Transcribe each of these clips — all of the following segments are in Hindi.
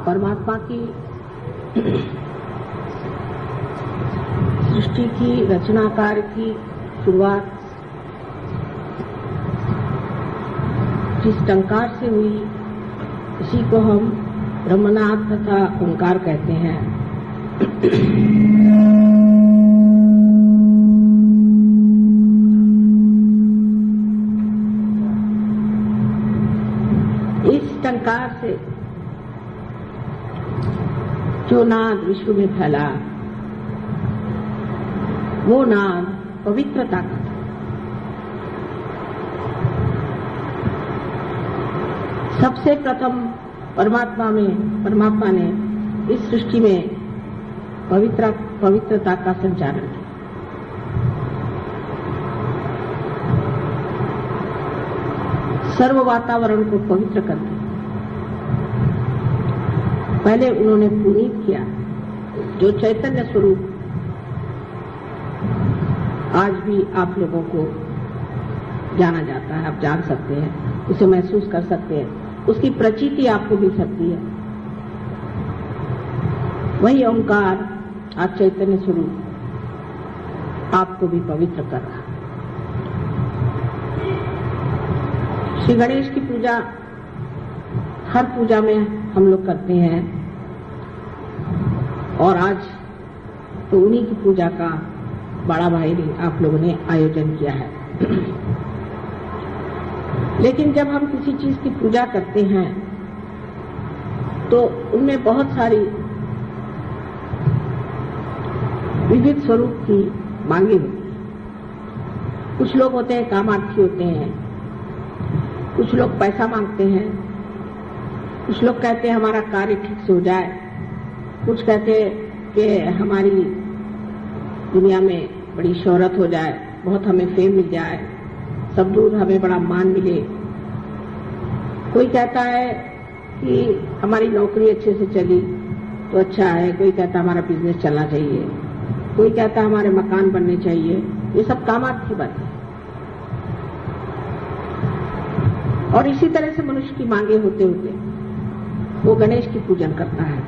परमात्मा की सृष्टि की, रचना कार्य की शुरुआत जिस टंकार से हुई उसी को हम ब्रह्मनाद तथा ओंकार कहते हैं। इस टंकार से जो नाद विश्व में फैला, वो नाद पवित्रता का था। सबसे प्रथम परमात्मा ने इस सृष्टि में पवित्रता का संचालन किया। सर्व वातावरण को पवित्र कर दिया। पहले उन्होंने पुनीत किया, जो चैतन्य स्वरूप आज भी आप लोगों को जाना जाता है, आप जान सकते हैं, उसे महसूस कर सकते हैं, उसकी प्रचीति आपको मिल सकती है। वही ओंकार आज चैतन्य स्वरूप आपको भी पवित्र कर रहा है। श्री गणेश की पूजा हर पूजा में हम लोग करते हैं और आज तो उन्हीं की पूजा का बड़ा भाई आप लोगों ने आयोजन किया है। लेकिन जब हम किसी चीज की पूजा करते हैं तो उनमें बहुत सारी विविध स्वरूप की मांगे होती है। कुछ लोग होते हैं कामार्थी होते हैं, कुछ लोग पैसा मांगते हैं, कुछ लोग कहते हैं हमारा कार्य ठीक से हो जाए, कुछ कहते हैं कि हमारी दुनिया में बड़ी शोहरत हो जाए, बहुत हमें फेम मिल जाए, सब दूर हमें बड़ा मान मिले। कोई कहता है कि हमारी नौकरी अच्छे से चली तो अच्छा है, कोई कहता हमारा बिजनेस चलना चाहिए, कोई कहता हमारे मकान बनने चाहिए। ये सब कामार्थी बात है। और इसी तरह से मनुष्य की मांगे होते होते वो गणेश की पूजन करता है।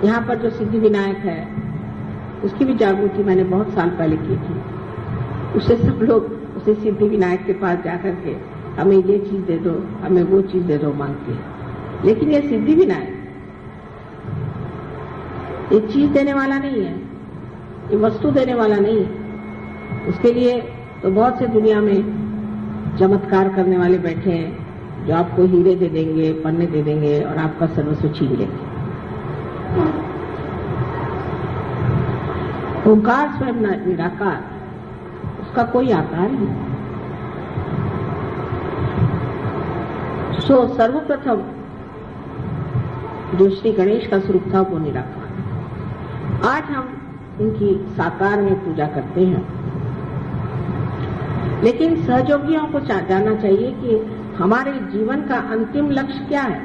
यहाँ पर जो सिद्धि विनायक है उसकी भी जागृति मैंने बहुत साल पहले की थी। उससे सब लोग उसे सिद्धि विनायक के पास जाकर के हमें ये चीज दे दो, हमें वो चीज दे दो मांगते हैं। लेकिन ये सिद्धि विनायक ये चीज देने वाला नहीं है, ये वस्तु देने वाला नहीं है। उसके लिए तो बहुत से दुनिया में चमत्कार करने वाले बैठे हैं जो आपको हीरे दे देंगे, पन्ने दे देंगे और आपका सर्वस्व छीन लेंगे। ओंकार स्वयं निराकार, उसका कोई आकार नहीं। सो सर्वप्रथम जो श्री गणेश का स्वरूप था वो निराकार। आज हम उनकी साकार में पूजा करते हैं, लेकिन सहयोगियों को जानना चाहिए कि हमारे जीवन का अंतिम लक्ष्य क्या है,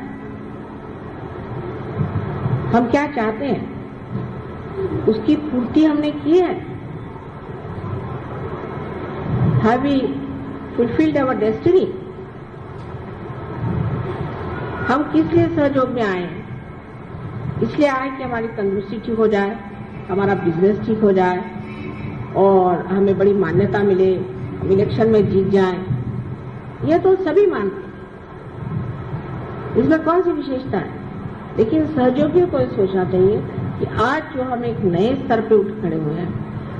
हम क्या चाहते हैं, उसकी पूर्ति हमने की है। Have we fulfilled our destiny? हम किस लिए सहयोग में आए हैं? इसलिए आए कि हमारी तंदुरुस्ती ठीक हो जाए, हमारा बिजनेस ठीक हो जाए और हमें बड़ी मान्यता मिले, हम इलेक्शन में जीत जाएं। यह तो सभी मानते हैं, इसमें कौन सी विशेषता है। लेकिन सहयोगियों को सोचना चाहिए कि आज जो हम एक नए स्तर पे उठ खड़े हुए हैं,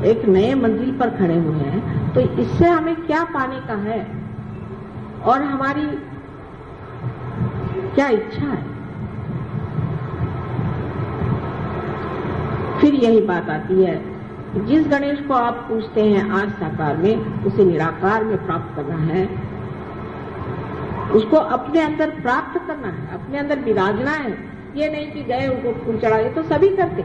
एक नए मंजिल पर खड़े हुए हैं, तो इससे हमें क्या पाने का है और हमारी क्या इच्छा है। फिर यही बात आती है कि जिस गणेश को आप पूछते हैं आज साकार में, उसे निराकार में प्राप्त करना है, उसको अपने अंदर प्राप्त करना है, अपने अंदर विराजना है। ये नहीं कि गए उनको फूल चढ़ाए, तो सभी करते,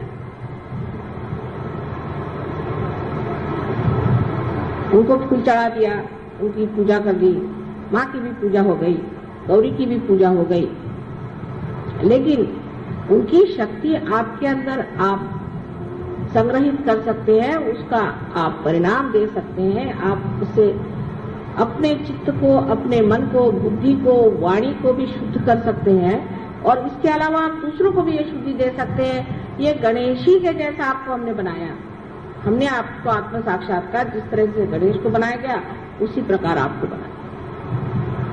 उनको फूल चढ़ा दिया, उनकी पूजा कर दी, माँ की भी पूजा हो गई, गौरी की भी पूजा हो गई। लेकिन उनकी शक्ति आपके अंदर आप संग्रहित कर सकते हैं, उसका आप परिणाम दे सकते हैं, आप उससे अपने चित्त को, अपने मन को, बुद्धि को, वाणी को भी शुद्ध कर सकते हैं। और इसके अलावा आप दूसरों को भी ये शुद्धि दे सकते हैं। ये गणेश ही के जैसा आपको हमने बनाया, हमने आपको आत्म साक्षात्कार जिस तरह से गणेश को बनाया गया उसी प्रकार आपको बनाया,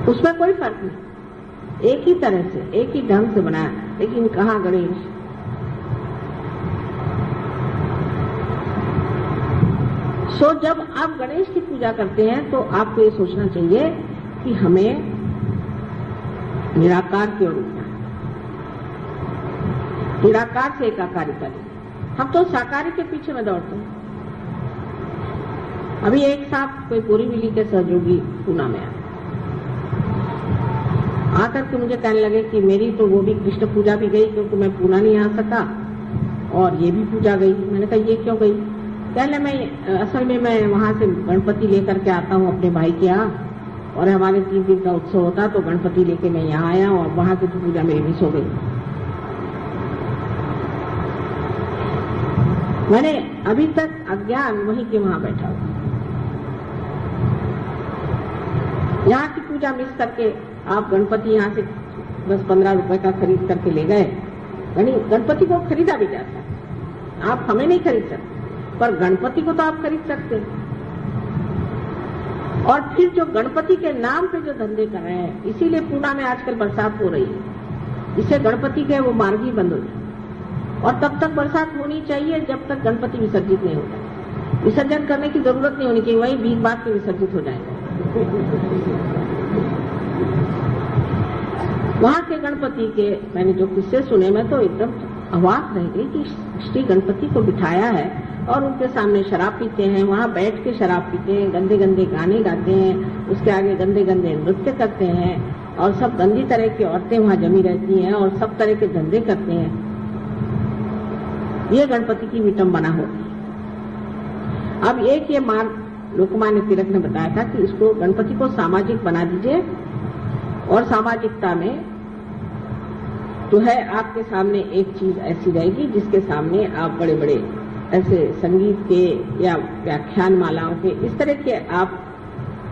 उसमें कोई फर्क नहीं, एक ही तरह से एक ही ढंग से बनाया। लेकिन कहाँ गणेश? सो जब आप गणेश की पूजा करते हैं तो आपको ये सोचना चाहिए कि हमें निराकार की ओर उठना है, निराकार से एकाकारी करें। हम तो साकारी के पीछे में दौड़ते हैं। अभी एक साथ कोई बोरीवली के सहयोगी पूना में आकर के मुझे कहने लगे कि मेरी तो वो भी कृष्ण पूजा भी गई क्योंकि मैं पूना नहीं आ सका, और ये भी पूजा गई। मैंने कहा ये क्यों गई? कहने मैं असल में मैं वहां से गणपति लेकर के आता हूँ अपने भाई के यहाँ, और हमारे 3 दिन का उत्सव होता तो गणपति लेके मैं यहाँ आया और वहां की तो पूजा मेरी मिस हो गई। मैंने अभी तक अज्ञान वहीं के वहां बैठा हुआ, यहाँ की पूजा मिस करके आप गणपति यहाँ से 10-15 रुपए का खरीद करके ले गए। गणपति को खरीदा भी जाता है, आप हमें नहीं खरीद सकते, पर गणपति को तो आप खरीद सकते हैं। और फिर जो गणपति के नाम पे जो धंधे कर रहे हैं, इसीलिए पूना में आजकल बरसात हो रही है, इससे गणपति के वो मार्ग ही बंद हो जाए। और तब तक बरसात होनी चाहिए जब तक गणपति विसर्जित नहीं होता। विसर्जन करने की जरूरत नहीं होनी चाहिए, वही भीख भाग के विसर्जित हो जाएंगे। वहां के गणपति के मैंने जो किस्से सुने, मैं तो एकदम अवाक रह गई कि श्री गणपति को बिठाया है और उनके सामने शराब पीते हैं, वहां बैठ के शराब पीते हैं, गंदे गंदे गाने गाते हैं, उसके आगे गंदे गंदे नृत्य करते हैं, और सब गंदी तरह की औरतें वहां जमी रहती हैं और सब तरह के धंधे करते हैं। ये गणपति की विटंबना होती है। अब एक ये मार्ग लोकमान्य तिलक ने बताया था कि इसको गणपति को सामाजिक बना दीजिए, और सामाजिकता में जो है आपके सामने एक चीज ऐसी रहेगी जिसके सामने आप बड़े बड़े ऐसे संगीत के या व्याख्यान मालाओं के इस तरह के आप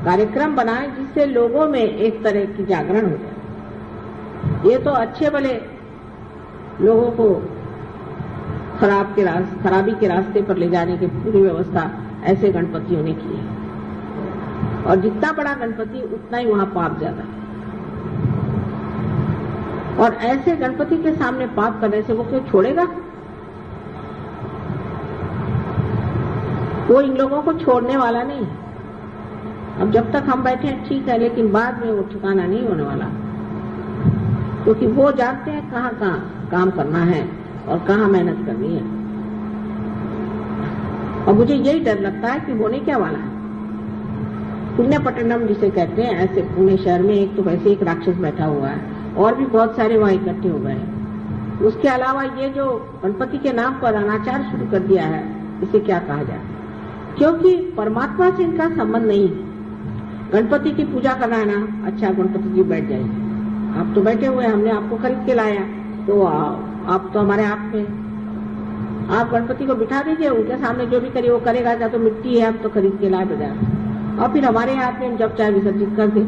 कार्यक्रम बनाएं जिससे लोगों में एक तरह की जागरण हो जाए। ये तो अच्छे भले लोगों को खराबी के रास्ते पर ले जाने की पूरी व्यवस्था ऐसे गणपतियों ने की है, और जितना बड़ा गणपति उतना ही वहां पाप ज्यादा। और ऐसे गणपति के सामने पाप करने से वो क्यों छोड़ेगा? वो इन लोगों को छोड़ने वाला नहीं। अब जब तक हम बैठे हैं ठीक है, लेकिन बाद में वो ठिकाना नहीं होने वाला, क्योंकि वो जानते हैं कहाँ कहाँ काम करना है और कहाँ मेहनत करनी है। और मुझे यही डर लगता है कि होने क्या वाला है। पुण्य पट्टनम जिसे कहते हैं, ऐसे पुणे शहर में एक तो वैसे एक राक्षस बैठा हुआ है और भी बहुत सारे वहां इकट्ठे हो गए हैं। उसके अलावा ये जो गणपति के नाम पर अनाचार शुरू कर दिया है, इसे क्या कहा जाए? क्योंकि परमात्मा से इनका संबंध नहीं है। गणपति की पूजा करना है ना, अच्छा गणपति जी बैठ जाइए, आप तो बैठे हुए हैं, हमने आपको खरीद के लाया, तो आप तो हमारे आप में, आप गणपति को बिठा दीजिए, उनके सामने जो भी करिए वो करेगा, या तो मिट्टी है आप तो खरीद के लाए बाजार, और फिर हमारे हाथ में हम जब चाहे विसर्जित कर दे।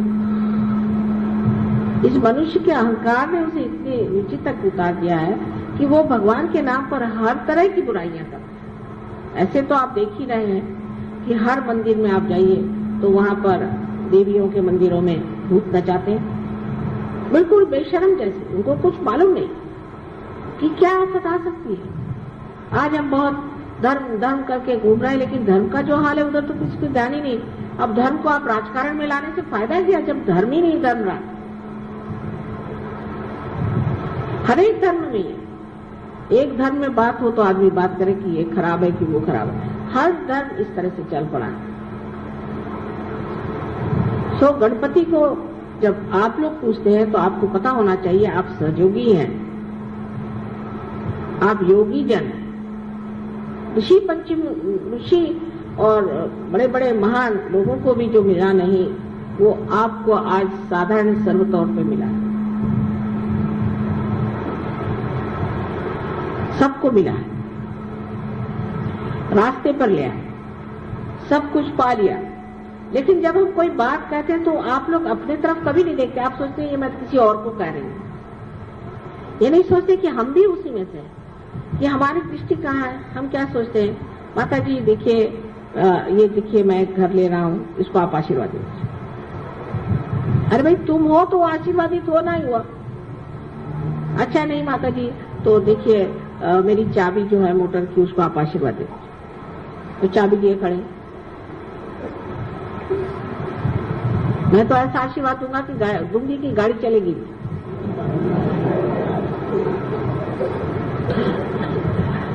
इस मनुष्य के अहंकार ने उसे इतनी नीचे तक उतार दिया है कि वो भगवान के नाम पर हर तरह की बुराइयां करता है। ऐसे तो आप देख ही रहे हैं कि हर मंदिर में आप जाइए तो वहां पर देवियों के मंदिरों में भूत नचाते हैं, बिल्कुल बेशर्म जैसे, उनको कुछ मालूम नहीं कि क्या आफत आ सकती है। आज हम बहुत धर्म करके घूम रहे हैं, लेकिन धर्म का जो हाल है उधर तो किसी को ध्यान ही नहीं। अब धर्म को आप राजकारण में लाने से फायदा क्या, जब धर्म ही नहीं धर्म रहा। हर एक धर्म में है, एक धर्म में बात हो तो आदमी बात करे कि ये खराब है कि वो खराब है। हर धर्म इस तरह से चल पड़ा है। सो गणपति को जब आप लोग पूछते हैं तो आपको पता होना चाहिए आप सहयोगी हैं, आप योगी जन, ऋषि पंचम ऋषि और बड़े बड़े महान लोगों को भी जो मिला नहीं, वो आपको आज साधारण सर्वतौर पे मिला है। सबको मिला है, रास्ते पर लिया है, सब कुछ पा लिया। लेकिन जब हम कोई बात कहते हैं तो आप लोग अपने तरफ कभी नहीं देखते, आप सोचते हैं ये मैं किसी और को कह रही हूं। ये नहीं सोचते कि हम भी उसी में से हैं, कि हमारी दृष्टि कहाँ है। हम क्या सोचते हैं, माता जी देखिए, ये देखिए मैं एक घर ले रहा हूँ, इसको आप आशीर्वाद दीजिए। अरे भाई तुम हो तो आशीर्वादित होना ही हुआ। अच्छा नहीं माता जी, तो देखिए मेरी चाबी जो है मोटर की, उसको आप आशीर्वाद दे दीजिए। तो चाबी दिए खड़े, मैं तो ऐसा आशीर्वाद दूंगी कि गाड़ी चलेगी।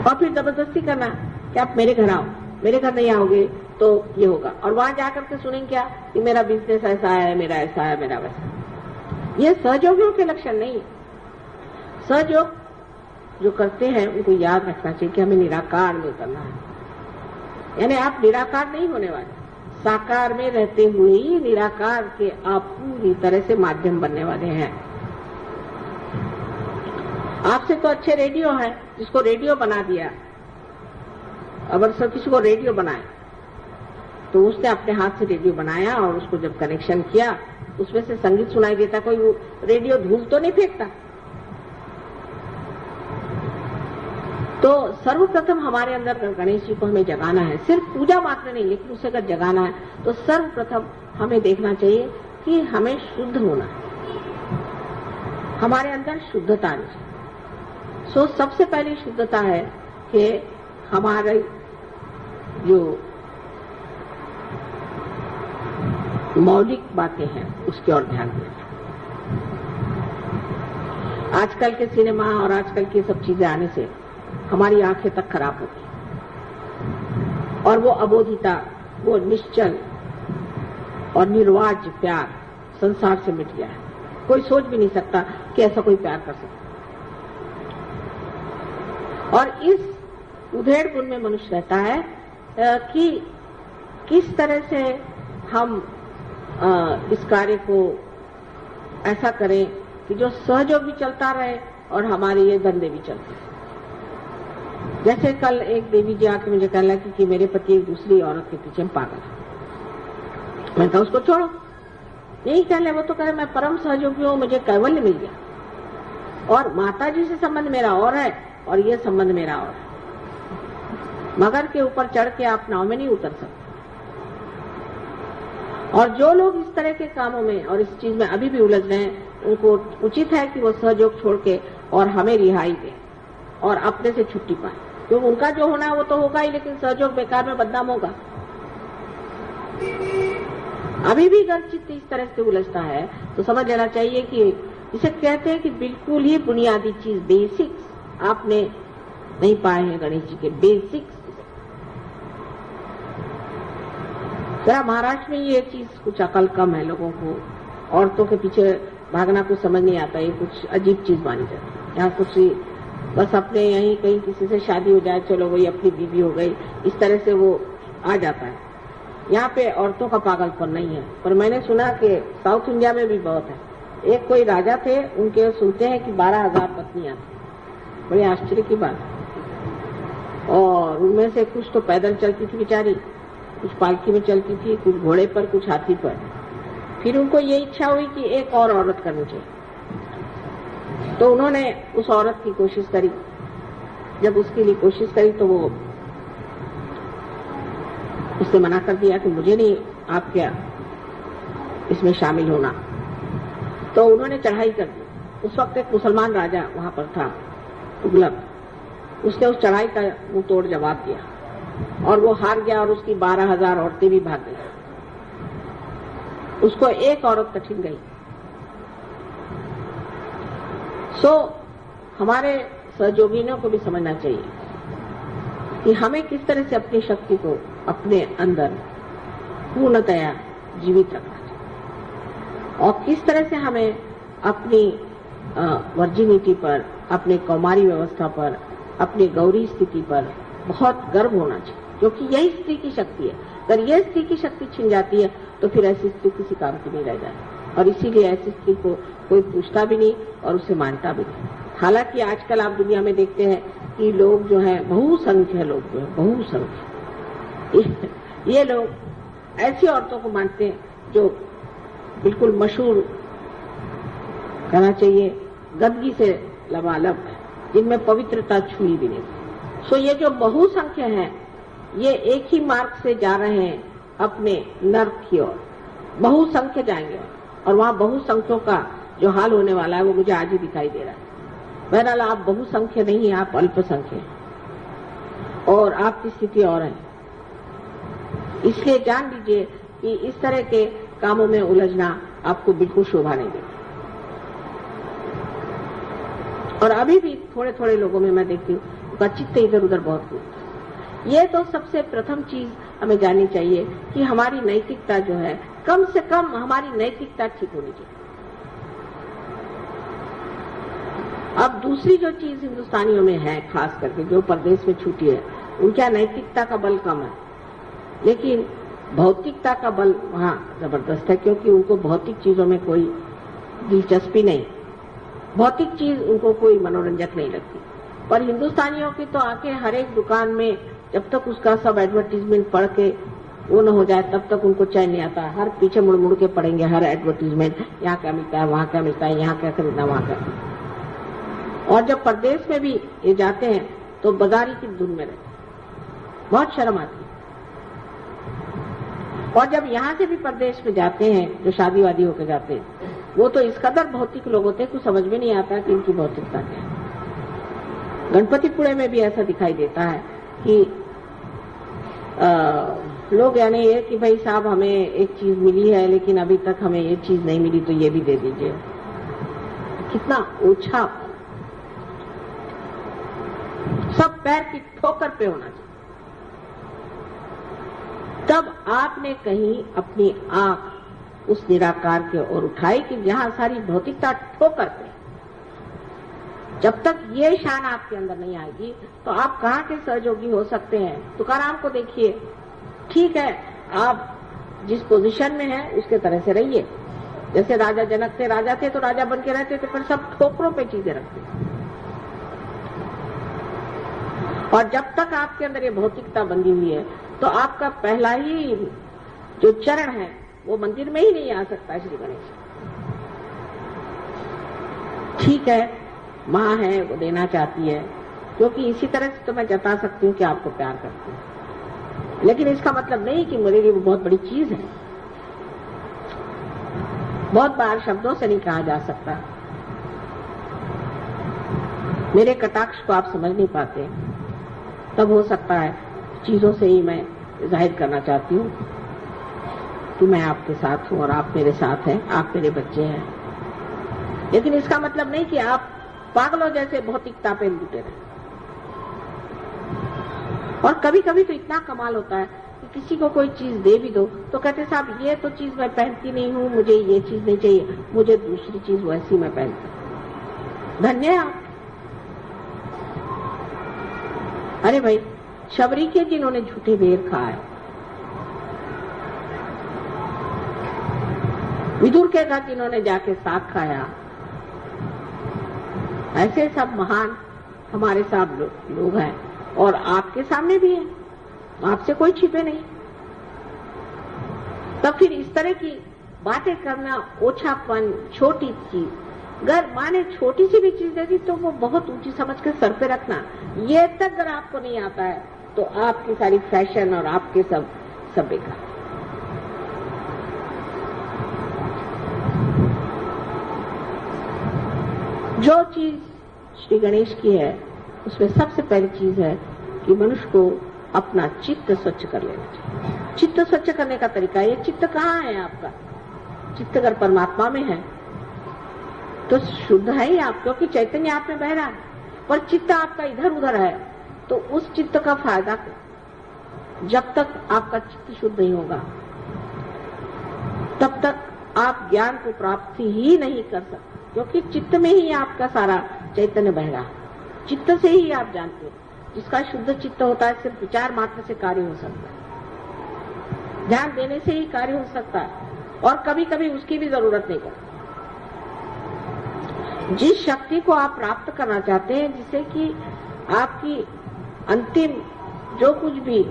और फिर जबरदस्ती करना कि आप मेरे घर आओ, मेरे घर नहीं आओगे तो ये होगा। और वहां जाकर के सुनेंगे क्या कि मेरा बिजनेस ऐसा है, मेरा ऐसा है, मेरा वैसा। ये सहयोगियों के लक्षण नहीं है। सहयोग जो करते हैं उनको याद रखना चाहिए कि हमें निराकार में उतरना है। यानी आप निराकार नहीं होने वाले, साकार में रहते हुए ही निराकार के आप पूरी तरह से माध्यम बनने वाले हैं। आपसे तो अच्छे रेडियो है, जिसको रेडियो बना दिया। अगर सब किसी को रेडियो बनाए तो उसने अपने हाथ से रेडियो बनाया और उसको जब कनेक्शन किया उसमें से संगीत सुनाई देता। कोई रेडियो धूल तो नहीं फेंकता। तो सर्वप्रथम हमारे अंदर गणेश जी को हमें जगाना है। सिर्फ पूजा मात्र नहीं, लेकिन उसे अगर जगाना है तो सर्वप्रथम हमें देखना चाहिए कि हमें शुद्ध होना है, हमारे अंदर शुद्धता आनी चाहिए। सबसे पहली शुद्धता है कि हमारे जो मौलिक बातें हैं उसकी ओर ध्यान दें। आजकल के सिनेमा और आजकल की सब चीजें आने से हमारी आंखें तक खराब हो गई और वो अबोधिता, वो निश्चल और निर्वाज प्यार संसार से मिट गया है। कोई सोच भी नहीं सकता कि ऐसा कोई प्यार कर सकता। और इस उधेड़ गुण में मनुष्य रहता है कि किस तरह से हम इस कार्य को ऐसा करें कि जो सहयोग भी चलता रहे और हमारे ये धंधे भी चलते रहे। जैसे कल एक देवी जी आके मुझे कहने लगी कि मेरे पति एक दूसरी औरत के पीछे पागल है। मैंने कहा उसको छोड़ो। यही कहने, वो तो कह रहे मैं परम सहयोगी हूँ, मुझे कैवल्य मिल गया और माता जी से संबंध मेरा और है और ये संबंध मेरा और है। मगर के ऊपर चढ़ के आप नाव में नहीं उतर सकते। और जो लोग इस तरह के कामों में और इस चीज में अभी भी उलझ रहे हैं, उनको उचित है कि वो सहयोग छोड़ के और हमें रिहाई दें और अपने से छुट्टी पाए। क्योंकि उनका जो होना है वो तो होगा ही, लेकिन सहयोग बेकार में बदनाम होगा। अभी भी अगर चित्त इस तरह से उलझता है तो समझ लेना चाहिए कि इसे कहते हैं कि बिल्कुल ही बुनियादी चीज, बेसिक्स आपने नहीं पाए हैं गणेश जी के बेसिक्स। जरा महाराष्ट्र में ये चीज कुछ अकल कम है लोगों को, औरतों के पीछे भागना कुछ समझ नहीं आता, ये कुछ अजीब चीज मानी जाती है। यहाँ कुछ बस अपने यहीं कहीं किसी से शादी हो जाए, चलो वही अपनी बीवी हो गई, इस तरह से वो आ जाता है। यहाँ पे औरतों का पागलपन नहीं है। पर मैंने सुना कि साउथ इंडिया में भी बहुत है। एक कोई राजा थे, उनके सुनते हैं कि 12,000 पत्नियां थी। बड़ी आश्चर्य की बात। और उनमें से कुछ तो पैदल चलती थी बेचारी, कुछ पालकी में चलती थी, कुछ घोड़े पर, कुछ हाथी पर। फिर उनको ये इच्छा हुई कि एक और औरत करनी चाहिए, तो उन्होंने उस औरत की कोशिश करी। जब उसके लिए कोशिश करी तो वो उसने मना कर दिया कि मुझे नहीं आप क्या इसमें शामिल होना। तो उन्होंने चढ़ाई कर दी। उस वक्त एक मुसलमान राजा वहां पर था, तुगलक। उसने उस चढ़ाई का मुंह तोड़ जवाब दिया और वो हार गया और उसकी 12,000 औरतें भी भाग गई। उसको एक औरत कठिन गई। हमारे सहयोगियों को भी समझना चाहिए कि हमें किस तरह से अपनी शक्ति को अपने अंदर पूर्णतया जीवित रखना चाहिए और किस तरह से हमें अपनी वर्जिनिटी पर, अपने कौमारी व्यवस्था पर, अपनी गौरी स्थिति पर बहुत गर्व होना चाहिए, क्योंकि यही स्त्री की शक्ति है। अगर यह स्त्री की शक्ति छिन जाती है तो फिर ऐसी स्त्री किसी काम की नहीं रह जाती और इसीलिए ऐसी स्त्री को कोई पूछता भी नहीं और उसे मानता भी नहीं। हालांकि आजकल आप दुनिया में देखते हैं कि लोग जो है बहुसंख्य लोग जो है बहुसंख्य ये लोग ऐसी औरतों को मानते हैं जो बिल्कुल मशहूर कहना चाहिए गंदगी से लबालब है, जिनमें पवित्रता छुई भी नहीं। सो ये जो बहुसंख्य हैं, ये एक ही मार्ग से जा रहे हैं अपने नर्क की ओर। बहुसंख्य जाएंगे और वहां बहुसंख्यों का जो हाल होने वाला है वो मुझे आज ही दिखाई दे रहा है। बहरहाल आप बहुसंख्य नहीं, आप अल्पसंख्य हैं और आपकी स्थिति और है। इसलिए जान लीजिए कि इस तरह के कामों में उलझना आपको बिल्कुल शोभा नहीं देगा। और अभी भी थोड़े थोड़े लोगों में मैं देखती हूँ उनका चित्त इधर उधर बहुत घूमता है। ये तो सबसे प्रथम चीज हमें जाननी चाहिए कि हमारी नैतिकता जो है, कम से कम हमारी नैतिकता ठीक होनी चाहिए। अब दूसरी जो चीज हिंदुस्तानियों में है, खास करके जो परदेश में छूटी है, उनका नैतिकता का बल कम है, लेकिन भौतिकता का बल वहां जबरदस्त है, क्योंकि उनको भौतिक चीजों में कोई दिलचस्पी नहीं, भौतिक चीज उनको कोई मनोरंजक नहीं लगती। पर हिंदुस्तानियों की तो आके हर एक दुकान में जब तक उसका सब एडवर्टीजमेंट पढ़ के वो न हो जाए तब तक उनको चैन नहीं आता। हर पीछे मुड़ मुड़ के पढ़ेंगे हर एडवर्टीजमेंट, यहाँ क्या मिलता है, वहाँ क्या मिलता है, यहाँ क्या खरीदना, वहाँ क्या। और जब परदेश में भी ये जाते हैं तो बाजारी की धुन में रहते, बहुत शर्म आती है। और जब यहाँ से भी परदेश में जाते हैं, जो शादी वादी होकर जाते हैं, वो तो इस कदर भौतिक लोग होते हैं कुछ समझ में नहीं आता कि इनकी भौतिकता क्या है। गणपतिपुणे में भी ऐसा दिखाई देता है कि लोग यानी ये कि भाई साहब हमें एक चीज मिली है लेकिन अभी तक हमें ये चीज नहीं मिली तो ये भी दे दीजिए। कितना ओछा, सब पैर की ठोकर पे होना चाहिए। तब आपने कहीं अपनी आंख उस निराकार के ओर उठाई कि जहां सारी भौतिकता ठोकर पे। जब तक ये शान आपके अंदर नहीं आएगी तो आप कहाँ के सहयोगी हो सकते हैं। तुकाराम को देखिए, ठीक है आप जिस पोजीशन में हैं उसके तरह से रहिए। जैसे राजा जनक थे, राजा थे तो राजा बन के रहते थे, पर सब ठोकरों पे चीजें रखते। और जब तक आपके अंदर ये भौतिकता बंधी हुई है तो आपका पहला ही जो चरण है वो मंदिर में ही नहीं आ सकता। श्री गणेश ठीक है, माँ है वो देना चाहती है, क्योंकि इसी तरह से तो मैं जता सकती हूँ कि आपको प्यार करती हूँ, लेकिन इसका मतलब नहीं कि मेरे लिए वो बहुत बड़ी चीज है। बहुत बार शब्दों से नहीं कहा जा सकता। मेरे कटाक्ष को आप समझ नहीं पाते, तब हो सकता है चीजों से ही मैं जाहिर करना चाहती हूँ कि मैं आपके साथ हूँ और आप मेरे साथ हैं, आप मेरे बच्चे हैं। लेकिन इसका मतलब नहीं कि आप पागलों जैसे भौतिकता पे लुटे रहे। और कभी कभी तो इतना कमाल होता है कि किसी को कोई चीज दे भी दो तो कहते साहब ये तो चीज मैं पहनती नहीं हूँ, मुझे ये चीज नहीं चाहिए, मुझे दूसरी चीज वैसी मैं पहनती। धन्य आप। अरे भाई, शबरी के जिन्होंने झूठे बेर खाए, विदुर के घर जिन्होंने जाके साग खाया, ऐसे सब महान हमारे साथ लोग हैं और आपके सामने भी हैं, आपसे कोई छिपे नहीं। तब फिर इस तरह की बातें करना, ओछापन, छोटी चीज, अगर माँ ने छोटी सी भी चीज दे दी तो वो बहुत ऊंची समझ के सर पे रखना। ये तक अगर आपको नहीं आता है तो आपकी सारी फैशन और आपके सब बेकार। जो चीज श्री गणेश की है उसमें सबसे पहली चीज है कि मनुष्य को अपना चित्त स्वच्छ कर लेना चाहिए। चित्त स्वच्छ करने का तरीका, ये चित्त कहाँ है आपका? चित्त अगर परमात्मा में है तो शुद्ध है ही आप, क्योंकि चैतन्य आप में बह रहा है। पर चित्त आपका इधर उधर है तो उस चित्त का फायदा, जब तक आपका चित्त शुद्ध नहीं होगा तब तक आप ज्ञान को प्राप्ति ही नहीं कर सकते, क्योंकि चित्त में ही आपका सारा चैतन्य बह रहा है। चित्त से ही आप जानते हो। जिसका शुद्ध चित्त होता है सिर्फ विचार मात्र से कार्य हो सकता है, ध्यान देने से ही कार्य हो सकता है, और कभी कभी उसकी भी जरूरत नहीं पड़ती। जिस शक्ति को आप प्राप्त करना चाहते हैं, जिससे कि आपकी अंतिम जो कुछ भी,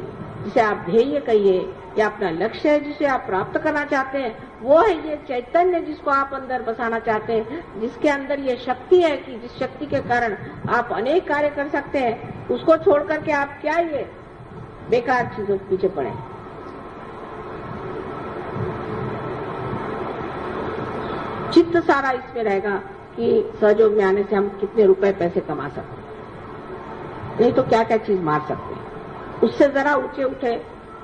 जिसे आप ध्येय कहिए, या अपना लक्ष्य है जिसे आप प्राप्त करना चाहते हैं, वो है ये चैतन्य जिसको आप अंदर बसाना चाहते हैं, जिसके अंदर ये शक्ति है कि जिस शक्ति के कारण आप अनेक कार्य कर सकते हैं, उसको छोड़ करके आप क्या ये बेकार चीजों के पीछे पड़े। चित्त सारा इसमें रहेगा कि सहयोग में आने से हम कितने रुपए पैसे कमा सकते हैं, नहीं तो क्या क्या चीज मार सकते हैं। उससे जरा ऊंचे उठे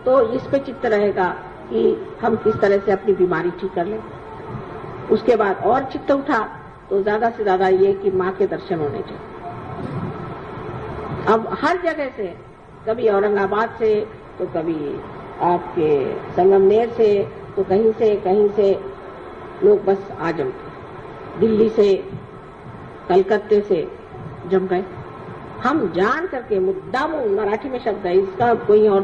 तो इस पे चित्त रहेगा कि हम किस तरह से अपनी बीमारी ठीक कर लें। उसके बाद और चित्त उठा तो ज्यादा से ज्यादा ये कि माँ के दर्शन होने चाहिए। अब हर जगह से, कभी औरंगाबाद से तो कभी आपके संगमनेर से तो कहीं से लोग बस आ जमते, दिल्ली से कलकत्ते से जम गए। हम जान करके मुद्दाम, मराठी में शब्द है इसका, कोई और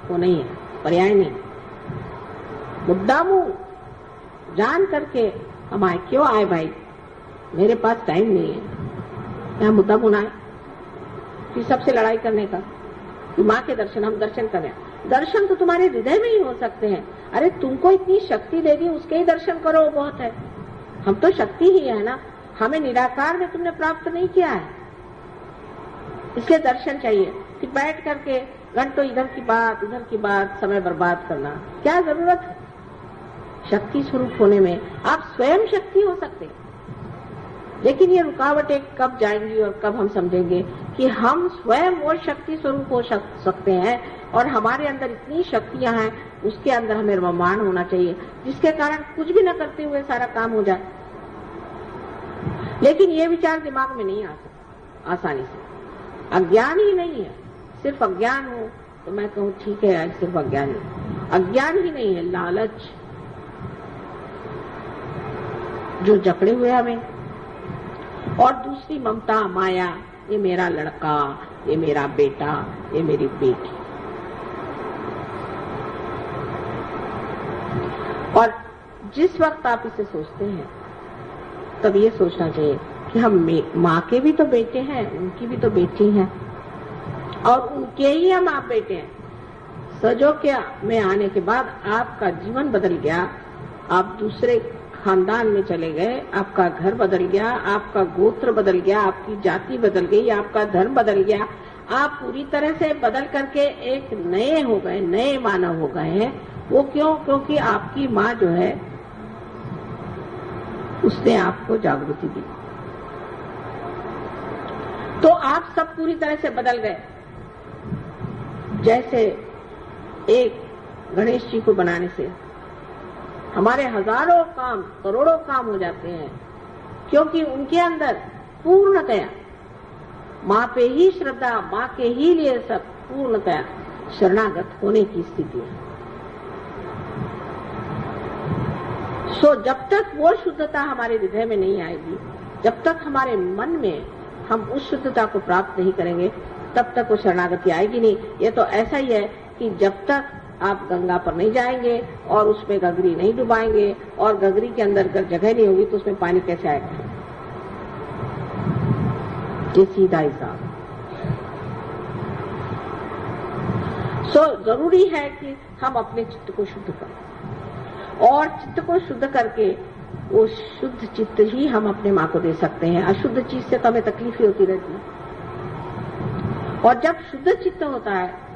वो नहीं है, पर्याय नहीं, मुद्दामू जान करके हम आए। क्यों आए भाई? मेरे पास टाइम नहीं है, यहाँ मुद्दामू ना आए कि सबसे लड़ाई करने का, कि माँ के दर्शन, हम दर्शन करें। दर्शन तो तुम्हारे हृदय में ही हो सकते हैं। अरे तुमको इतनी शक्ति दे दी, उसके ही दर्शन करो, वो बहुत है। हम तो शक्ति ही है ना, हमें निराकार में तुमने प्राप्त नहीं किया है, इसलिए दर्शन चाहिए। कि बैठ करके घंटों इधर की बात उधर की बात समय बर्बाद करना क्या जरूरत है? शक्ति स्वरूप होने में आप स्वयं शक्ति हो सकते हैं, लेकिन ये रुकावटें कब जाएंगी और कब हम समझेंगे कि हम स्वयं वो शक्ति स्वरूप हो सकते हैं और हमारे अंदर इतनी शक्तियां हैं, उसके अंदर हमें रमान होना चाहिए, जिसके कारण कुछ भी न करते हुए सारा काम हो जाए। लेकिन ये विचार दिमाग में नहीं आ सकता आसानी से। अज्ञान ही नहीं है, सिर्फ अज्ञान हो तो मैं कहूँ ठीक है यार, सिर्फ अज्ञान ही, अज्ञान ही नहीं है, लालच जो जकड़े हुए हमें, और दूसरी ममता माया, ये मेरा लड़का, ये मेरा बेटा, ये मेरी बेटी। और जिस वक्त आप इसे सोचते हैं तब ये सोचना चाहिए कि हम माँ के भी तो बेटे हैं, उनकी भी तो बेटी हैं, और उनके ही हम आप बेटे हैं। सहयोग में आने के बाद आपका जीवन बदल गया, आप दूसरे खानदान में चले गए, आपका घर बदल गया, आपका गोत्र बदल गया, आपकी जाति बदल गई, आपका धर्म बदल गया, आप पूरी तरह से बदल करके एक नए हो गए, नए मानव हो गए हैं। वो क्यों? क्योंकि आपकी माँ जो है उसने आपको जागृति दी, तो आप सब पूरी तरह से बदल गए। जैसे एक गणेश जी को बनाने से हमारे हजारों काम, करोड़ों काम हो जाते हैं, क्योंकि उनके अंदर पूर्णतया माँ पे ही श्रद्धा, माँ के ही लिए सब पूर्णतया शरणागत होने की स्थिति है। सो जब तक वो शुद्धता हमारे हृदय में नहीं आएगी, जब तक हमारे मन में हम उस शुद्धता को प्राप्त नहीं करेंगे, तब तक वो शरणागति आएगी नहीं। ये तो ऐसा ही है कि जब तक आप गंगा पर नहीं जाएंगे और उसमें गगरी नहीं डुबाएंगे और गगरी के अंदर अगर जगह नहीं होगी तो उसमें पानी कैसे आएगा? ये सीधा हिसाब। सो जरूरी है कि हम अपने चित्त को शुद्ध करें, और चित्त को शुद्ध करके वो शुद्ध चित्त ही हम अपने माँ को दे सकते हैं। अशुद्ध चीज से तो हमें तकलीफ ही होती रहती है, और जब शुद्ध चित्त होता है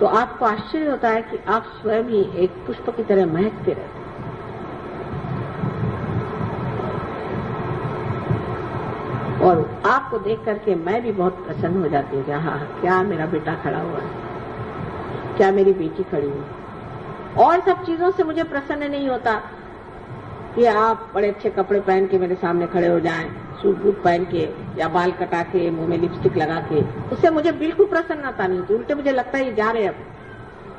तो आपको आश्चर्य होता है कि आप स्वयं ही एक पुष्प की तरह महकते रहते हैं। और आपको देख करके मैं भी बहुत प्रसन्न हो जाती हूँ कि हाँ, क्या मेरा बेटा खड़ा हुआ है, क्या मेरी बेटी खड़ी हुई है। और सब चीजों से मुझे प्रसन्न नहीं होता कि आप बड़े अच्छे कपड़े पहन के मेरे सामने खड़े हो जाएं, सूट बूट पहन के या बाल कटा के, मुंह में लिपस्टिक लगा के, उससे मुझे बिल्कुल प्रसन्नता नहीं होती। उल्टे मुझे लगता है ये जा रहे अब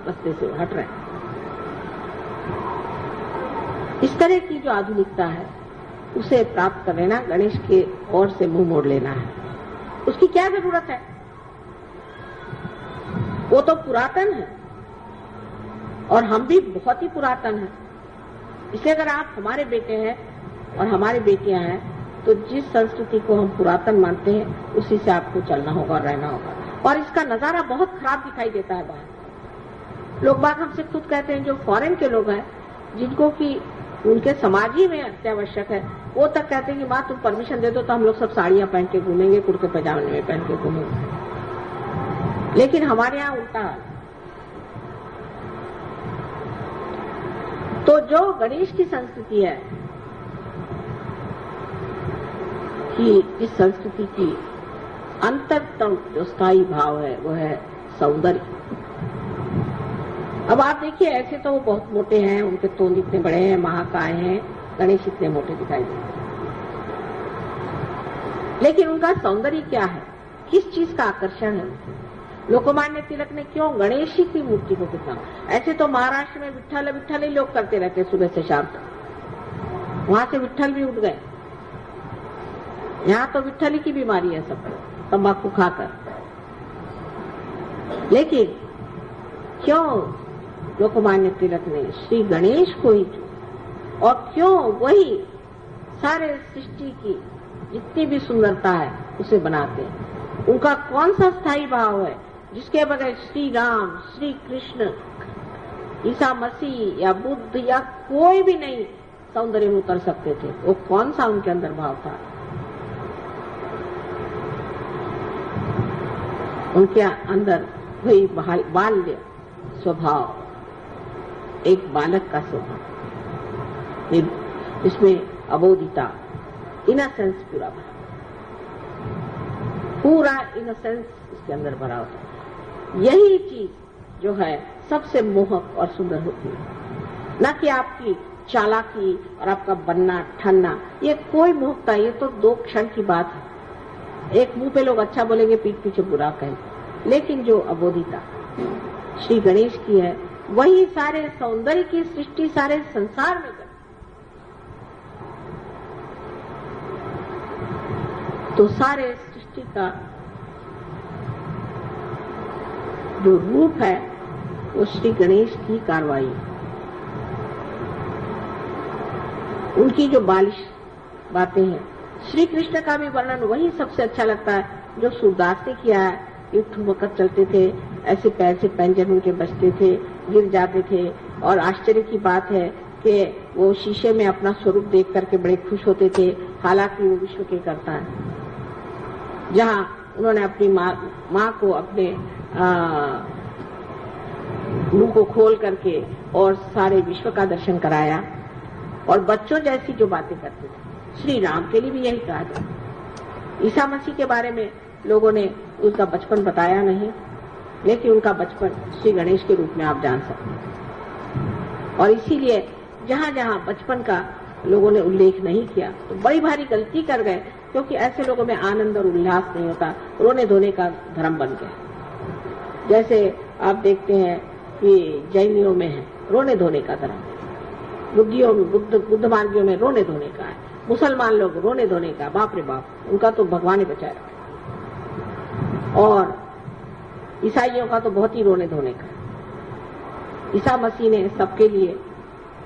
रास्ते से हट रहे। इस तरह की जो आधुनिकता है उसे प्राप्त कर लेना, गणेश के ओर से मुंह मोड़ लेना है, उसकी क्या जरूरत है? वो तो पुरातन है और हम भी बहुत ही पुरातन हैं। इसलिए अगर आप हमारे बेटे हैं और हमारी बेटियां हैं तो जिस संस्कृति को हम पुरातन मानते हैं उसी से आपको चलना होगा और रहना होगा। और इसका नजारा बहुत खराब दिखाई देता है बाहर। लोग बाग हमसे खुद कहते हैं, जो फॉरेन के लोग हैं, जिनको कि उनके समाज ही में अत्यावश्यक है, वो तक कहते हैं कि माँ तुम परमिशन दे दो तो हम लोग सब साड़ियां पहन के घूमेंगे, कुर्ते पजामे में पहन के घूमेंगे। लेकिन हमारे यहाँ उल्टा है। तो जो गणेश की संस्कृति है, कि इस संस्कृति की अंतरतम जो स्थायी भाव है वो है सौंदर्य। अब आप देखिए, ऐसे तो वो बहुत मोटे हैं, उनके तोंद इतने बड़े हैं, महाकाय हैं, गणेश इतने मोटे दिखाई देते हैं, लेकिन उनका सौंदर्य क्या है, किस चीज का आकर्षण है? लोकमान्य तिलक ने क्यों गणेश जी की मूर्ति को कितना, ऐसे तो महाराष्ट्र में विट्ठल विट्ठल ही लोग करते रहते सुबह से शाम तक, वहां से विट्ठल भी उठ गए। यहाँ तो विट्ठल की बीमारी है सब, तंबाकू खाकर। लेकिन क्यों लोकमान्य तिलक ने श्री गणेश को ही, और क्यों वही सारे सृष्टि की जितनी भी सुंदरता है उसे बनाते हैं? उनका कौन सा स्थायी भाव है जिसके बगैर श्री राम, श्री कृष्ण, ईसा मसीह या बुद्ध या कोई भी नहीं सौंदर्य में उतर सकते थे? वो कौन सा उनके अंदर भाव था? उनके अंदर वही बाल्य स्वभाव, एक बालक का स्वभाव, इसमें अबोधिता, इनोसेंस पूरा इनोसेंस इसके अंदर भरा होता है। यही चीज जो है सबसे मोहक और सुंदर होती है, न कि आपकी चालाकी और आपका बनना ठनना। ये कोई मोहकता, ये तो 2 क्षण की बात है। एक मुंह पे लोग अच्छा बोलेंगे, पीठ पीछे बुरा कहेंगे। लेकिन जो अबोधिता श्री गणेश की है, वही सारे सौंदर्य की सृष्टि सारे संसार में कर। तो सारे सृष्टि का जो रूप है वो श्री गणेश की कार्रवाई, उनकी जो बालिश बातें हैं। श्री कृष्ण का भी वर्णन वही सबसे अच्छा लगता है जो सूरदास ने किया है। ये ठुमकर चलते थे, ऐसे पैर से पैंजन उनके बजते थे, गिर जाते थे, और आश्चर्य की बात है कि वो शीशे में अपना स्वरूप देख करके बड़े खुश होते थे, हालांकि वो विश्व के करता है। जहाँ उन्होंने अपनी माँ को अपने मुंह को खोल करके और सारे विश्व का दर्शन कराया, और बच्चों जैसी जो बातें करते थे। श्री राम के लिए भी यही कहा जाए। ईसा मसीह के बारे में लोगों ने उसका बचपन बताया नहीं, लेकिन उनका बचपन श्री गणेश के रूप में आप जान सकते हैं। और इसीलिए जहाँ जहाँ बचपन का लोगों ने उल्लेख नहीं किया तो बड़ी भारी गलती कर गए, क्योंकि ऐसे लोगों में आनंद और उल्लास नहीं होता, रोने धोने का धर्म बन गया। जैसे आप देखते हैं कि जैनियों में है रोने धोने का धर्म, बुद्ध मार्गियों में रोने धोने का है, मुसलमान लोग रोने धोने का, बाप रे बाप, उनका तो भगवान ही बचाए रखा। और ईसाइयों का तो बहुत ही रोने धोने का। ईसा मसीह ने सबके लिए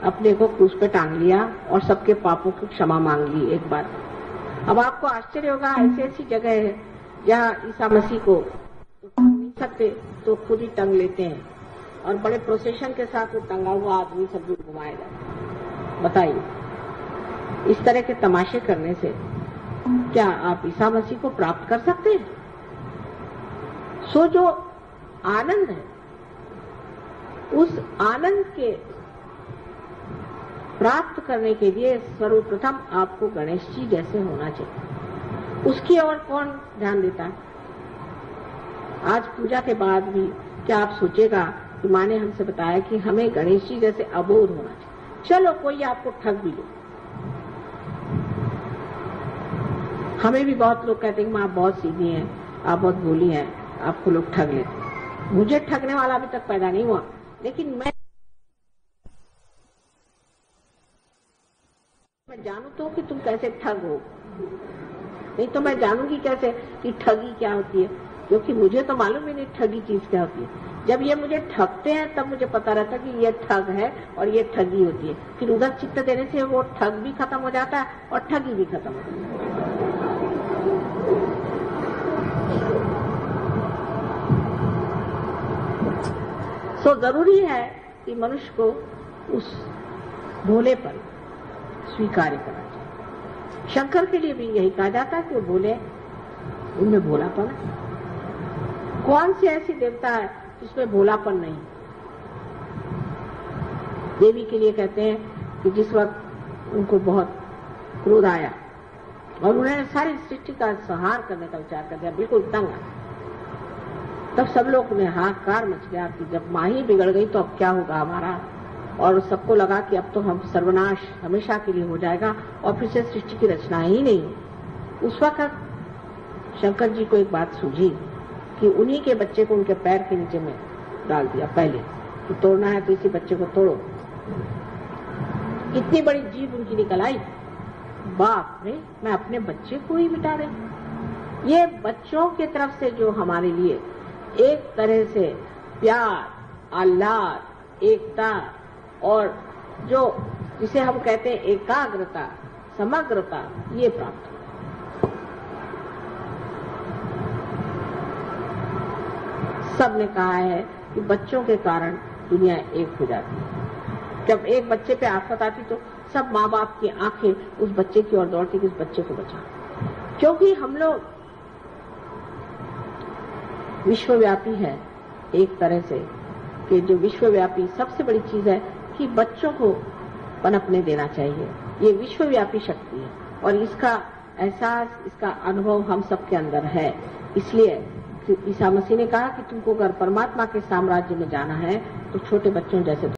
अपने को क्रूस पे टांग लिया और सबके पापों की क्षमा मांग ली एक बार। अब आपको आश्चर्य होगा, ऐसी ऐसी जगह है जहाँ ईसा मसीह को टांग नहीं सकते तो खुद ही टंग लेते हैं, और बड़े प्रोसेशन के साथ वो टंगा हुआ आदमी सब दूर घुमाएगा। बताइए, इस तरह के तमाशे करने से क्या आप ईसा मसीह को प्राप्त कर सकते हैं? सो जो आनंद है, उस आनंद के प्राप्त करने के लिए सर्वप्रथम आपको गणेश जी जैसे होना चाहिए। उसकी ओर कौन ध्यान देता है? आज पूजा के बाद भी क्या आप सोचेगा कि माँ ने हमसे बताया कि हमें गणेश जी जैसे अबोध होना चाहिए। चलो कोई आपको ठग भी ले, हमें भी बहुत लोग कहते हैं कि माँ बहुत सीधी हैं, आप बहुत भोली हैं, आपको लोग ठग लेते। मुझे ठगने वाला अभी तक पैदा नहीं हुआ, लेकिन मैं जानू तो कि तुम कैसे ठग हो, नहीं तो मैं जानूंगी कैसे कि ठगी क्या होती है, क्योंकि मुझे तो मालूम ही नहीं ठगी चीज क्या होती है। जब ये मुझे ठगते हैं तब मुझे पता रहता कि ये ठग है और ये ठगी होती है। फिर उधर चित्त देने से वो ठग भी खत्म हो जाता है और ठगी भी खत्म हो जाती है। तो जरूरी है कि मनुष्य को उस भोलेपन स्वीकार करना चाहिए। शंकर के लिए भी यही कहा जाता है कि वो भोले, उनमें भोलापन है। कौन सी ऐसी देवता है जिसमें भोलापन नहीं? देवी के लिए कहते हैं कि जिस वक्त उनको बहुत क्रोध आया और उन्होंने सारी सृष्टि का संहार करने का विचार कर दिया, बिल्कुल तंग, तब सब लोग में हाहाकार मच गया कि जब माँ ही बिगड़ गई तो अब क्या होगा हमारा। और सबको लगा कि अब तो हम सर्वनाश हमेशा के लिए हो जाएगा और फिर से सृष्टि की रचना ही नहीं। उस वक्त शंकर जी को एक बात सूझी कि उन्हीं के बच्चे को उनके पैर के नीचे में डाल दिया पहले, कि तोड़ना है तो इसी बच्चे को तोड़ो। इतनी बड़ी जीभ उनकी निकल आई, बाप रे, मैं अपने बच्चे को ही मिटा रही। ये बच्चों की तरफ से जो हमारे लिए एक तरह से प्यार, आह्लाद, एकता और जो जिसे हम कहते हैं एकाग्रता, समग्रता, ये प्राप्त हो। सबने कहा है कि बच्चों के कारण दुनिया एक हो जाती है। जब एक बच्चे पे आफत आती तो सब माँ बाप की आंखें उस बच्चे की ओर दौड़ती कि उस बच्चे को बचा, क्योंकि हम लोग विश्वव्यापी है एक तरह से, कि जो विश्वव्यापी सबसे बड़ी चीज है कि बच्चों को पनपने देना चाहिए। ये विश्वव्यापी शक्ति है और इसका एहसास, इसका अनुभव हम सबके अंदर है। इसलिए ईसा मसीह ने कहा कि तुमको अगर परमात्मा के साम्राज्य में जाना है तो छोटे बच्चों जैसे